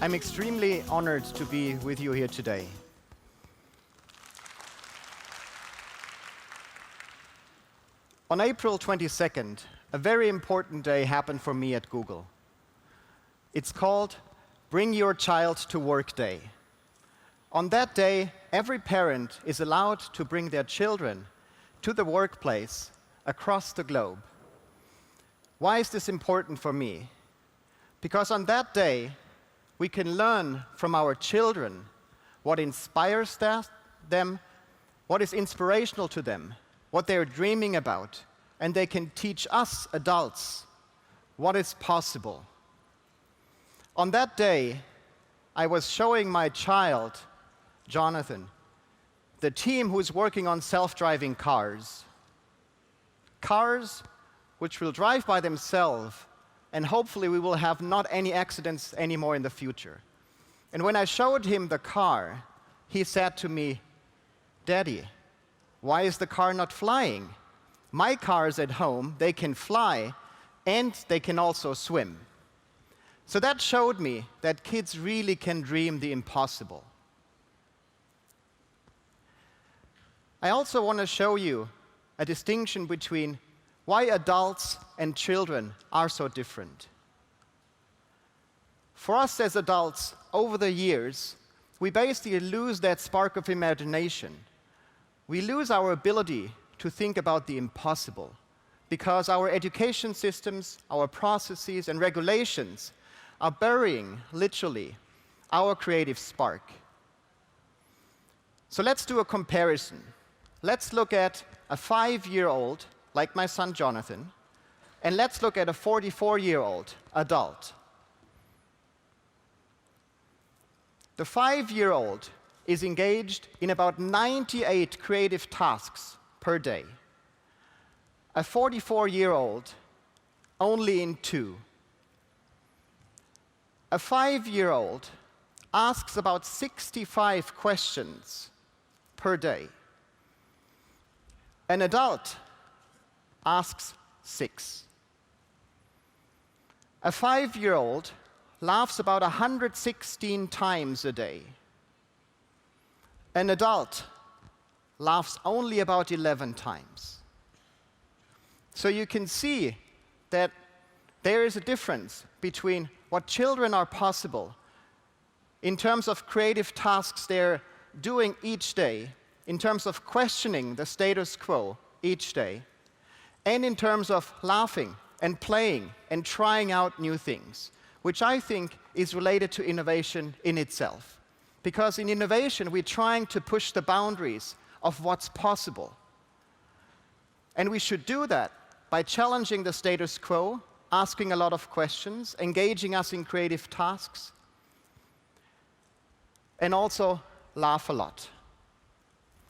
I'm extremely honored to be with you here today. On April 22nd, a very important day happened for me at Google. It's called Bring Your Child to Work Day. On that day, every parent is allowed to bring their children to the workplace across the globe. Why is this important for me? Because on that day, we can learn from our children what inspires them, what is inspirational to them, what they're dreaming about, and they can teach us adults what is possible. On that day, I was showing my child, Jonathan, the team who's working on self-driving cars. Cars which will drive by themselves, and hopefully we will have not any accidents anymore in the future. And when I showed him the car, he said to me, "Daddy, why is the car not flying? My cars at home, they can fly, and they can also swim." So that showed me that kids really can dream the impossible. I also want to show you a distinction between why adults and children are so different. For us as adults, over the years, we basically lose that spark of imagination. We lose our ability to think about the impossible because our education systems, our processes, and regulations are burying, literally, our creative spark. So let's do a comparison. Let's look at a 5-year-old, like my son Jonathan, and let's look at a 44-year-old adult. The 5-year-old is engaged in about 98 creative tasks per day. A 44-year-old, only in 2. A 5-year-old asks about 65 questions per day. An adult asks 6. A 5-year-old laughs about 116 times a day. An adult laughs only about 11 times. So you can see that there is a difference between what children are possible in terms of creative tasks they're doing each day, in terms of questioning the status quo each day, and in terms of laughing and playing and trying out new things, which I think is related to innovation in itself. Because in innovation, we're trying to push the boundaries of what's possible. And we should do that by challenging the status quo, asking a lot of questions, engaging us in creative tasks, and also laugh a lot.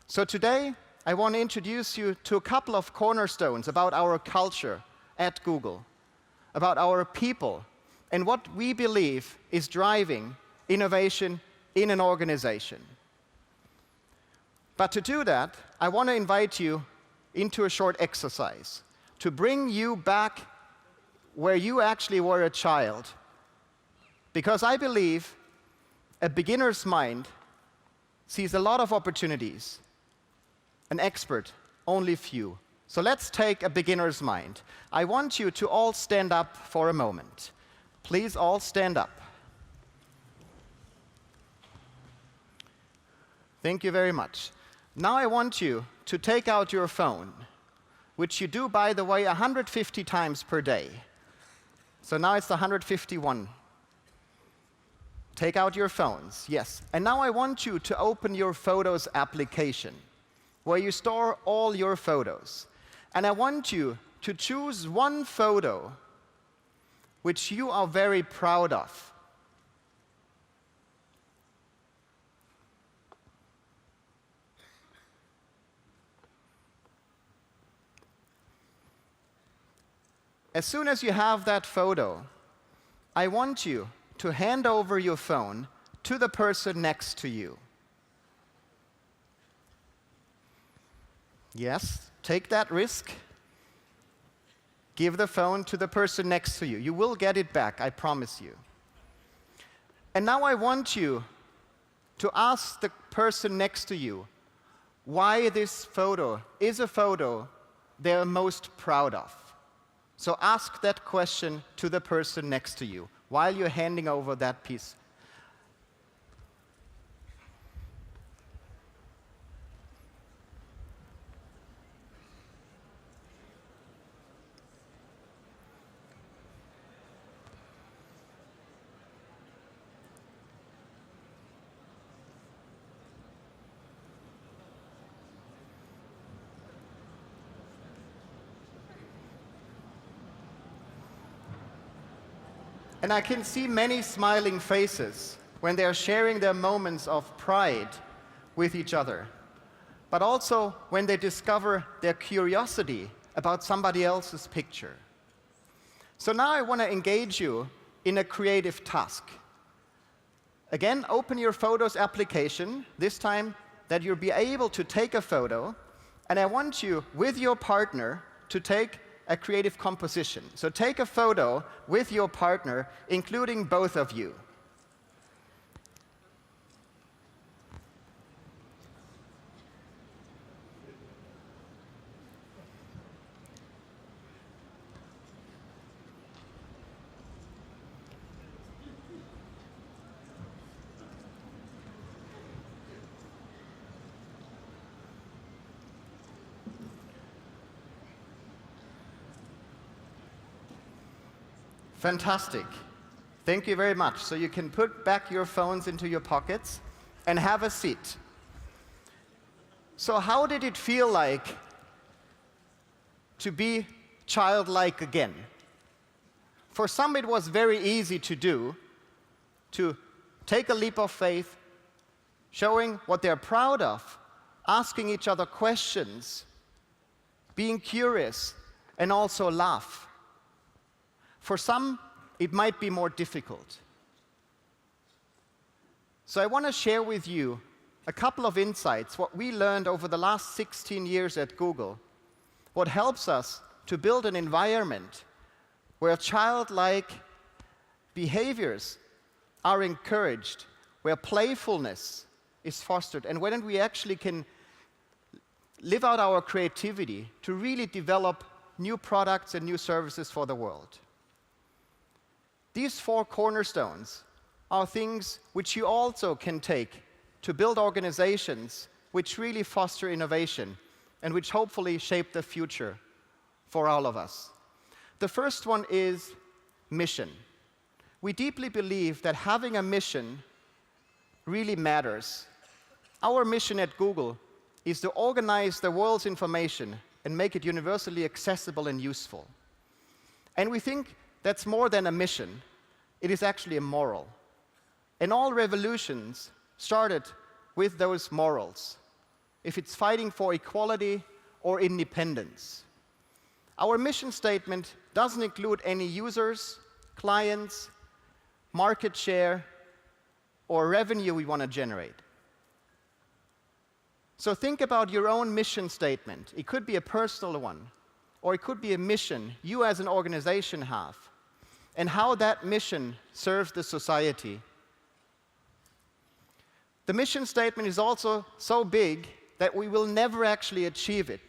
So today, I want to introduce you to a couple of cornerstones about our culture at Google, about our people, and what we believe is driving innovation in an organization. But to do that, I want to invite you into a short exercise to bring you back where you actually were a child. Because I believe a beginner's mind sees a lot of opportunities. An expert, only few. So let's take a beginner's mind. I want you to all stand up for a moment. Please all stand up. Thank you very much. Now I want you to take out your phone, which you do, by the way, 150 times per day. So now it's 151. Take out your phones, yes. And now I want you to open your Photos application, where you store all your photos. And I want you to choose one photo which you are very proud of. As soon as you have that photo, I want you to hand over your phone to the person next to you. Yes, take that risk. Give the phone to the person next to you. You will get it back, I promise you. And now I want you to ask the person next to you why this photo is a photo they're most proud of. So ask that question to the person next to you while you're handing over that piece. And I can see many smiling faces when they are sharing their moments of pride with each other, but also when they discover their curiosity about somebody else's picture. So now I want to engage you in a creative task. Again, open your Photos application, this time that you'll be able to take a photo, and I want you, with your partner, to take a creative composition. So take a photo with your partner, including both of you. Fantastic. Thank you very much. So you can put back your phones into your pockets and have a seat. So how did it feel like to be childlike again? For some, it was very easy to do, to take a leap of faith, showing what they're proud of, asking each other questions, being curious, and also laugh. For some, it might be more difficult. So I want to share with you a couple of insights, what we learned over the last 16 years at Google, what helps us to build an environment where childlike behaviors are encouraged, where playfulness is fostered, and when we actually can live out our creativity to really develop new products and new services for the world. These 4 cornerstones are things which you also can take to build organizations which really foster innovation and which hopefully shape the future for all of us. The first one is mission. We deeply believe that having a mission really matters. Our mission at Google is to organize the world's information and make it universally accessible and useful. And we think that's more than a mission. It is actually a moral. And all revolutions started with those morals, if it's fighting for equality or independence. Our mission statement doesn't include any users, clients, market share, or revenue we want to generate. So think about your own mission statement. It could be a personal one, or it could be a mission you as an organization have, and how that mission serves the society. The mission statement is also so big that we will never actually achieve it.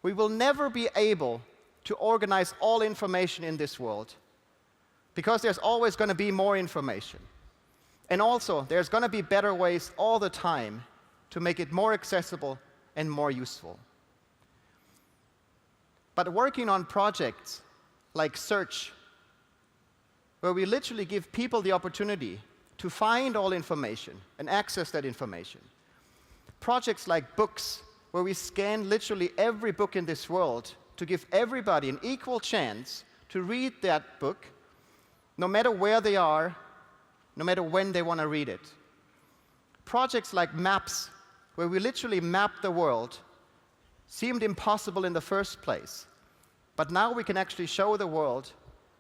We will never be able to organize all information in this world, because there's always going to be more information. And also, there's going to be better ways all the time to make it more accessible and more useful. But working on projects like Search, where we literally give people the opportunity to find all information and access that information. Projects like Books, where we scan literally every book in this world to give everybody an equal chance to read that book, no matter where they are, no matter when they want to read it. Projects like Maps, where we literally map the world, seemed impossible in the first place. But now we can actually show the world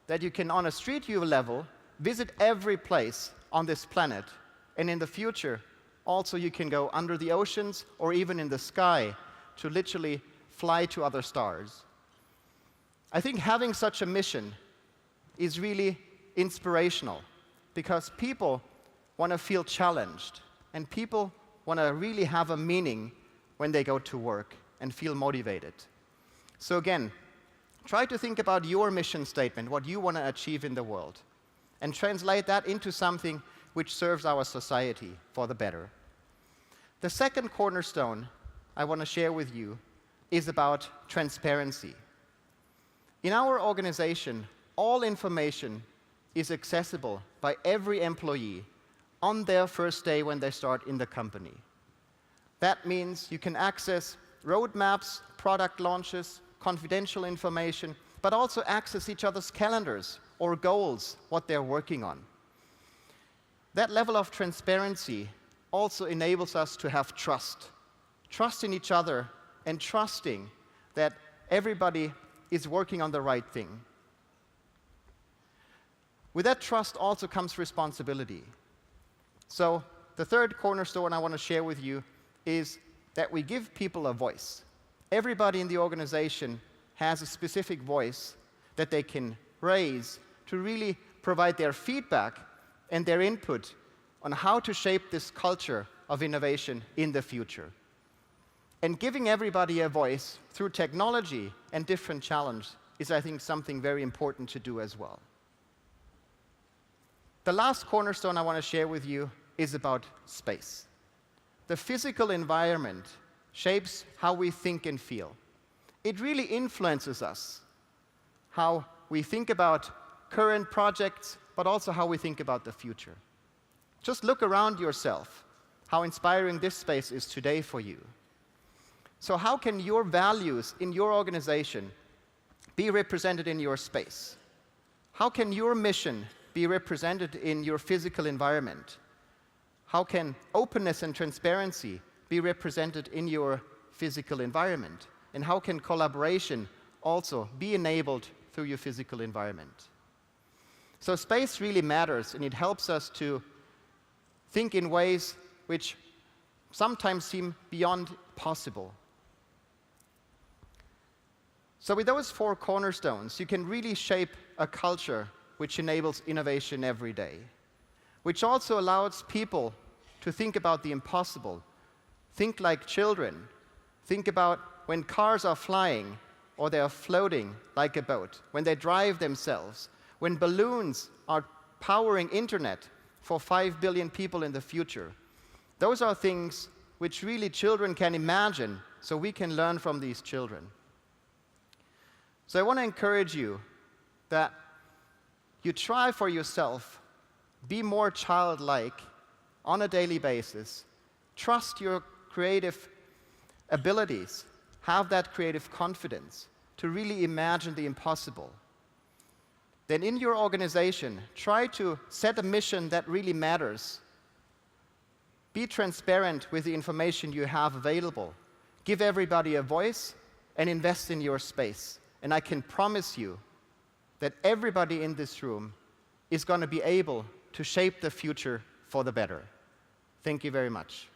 that you can, on a street view level, visit every place on this planet. And in the future, also you can go under the oceans or even in the sky to literally fly to other stars. I think having such a mission is really inspirational, because people want to feel challenged, and people want to really have a meaning when they go to work and feel motivated. So again, try to think about your mission statement, what you want to achieve in the world, and translate that into something which serves our society for the better. The second cornerstone I want to share with you is about transparency. In our organization, all information is accessible by every employee on their first day when they start in the company. That means you can access roadmaps, product launches, confidential information, but also access each other's calendars or goals, what they're working on. That level of transparency also enables us to have trust. Trust in each other and trusting that everybody is working on the right thing. With that trust also comes responsibility. So the third cornerstone I want to share with you is that we give people a voice. Everybody in the organization has a specific voice that they can raise to really provide their feedback and their input on how to shape this culture of innovation in the future. And giving everybody a voice through technology and different challenges is, I think, something very important to do as well. The last cornerstone I want to share with you is about space. The physical environment shapes how we think and feel. It really influences us, how we think about current projects, but also how we think about the future. Just look around yourself, how inspiring this space is today for you. So how can your values in your organization be represented in your space? How can your mission be represented in your physical environment? How can openness and transparency be represented in your physical environment? And how can collaboration also be enabled through your physical environment? So space really matters, and it helps us to think in ways which sometimes seem beyond possible. So with those four cornerstones, you can really shape a culture which enables innovation every day, which also allows people to think about the impossible, think like children, think about when cars are flying or they are floating like a boat, when they drive themselves, when balloons are powering internet for 5 billion people in the future. Those are things which really children can imagine, so we can learn from these children. So I want to encourage you that you try for yourself, be more childlike on a daily basis, trust your creative abilities, have that creative confidence to really imagine the impossible. Then in your organization, try to set a mission that really matters. Be transparent with the information you have available. Give everybody a voice and invest in your space. And I can promise you that everybody in this room is going to be able to shape the future for the better. Thank you very much.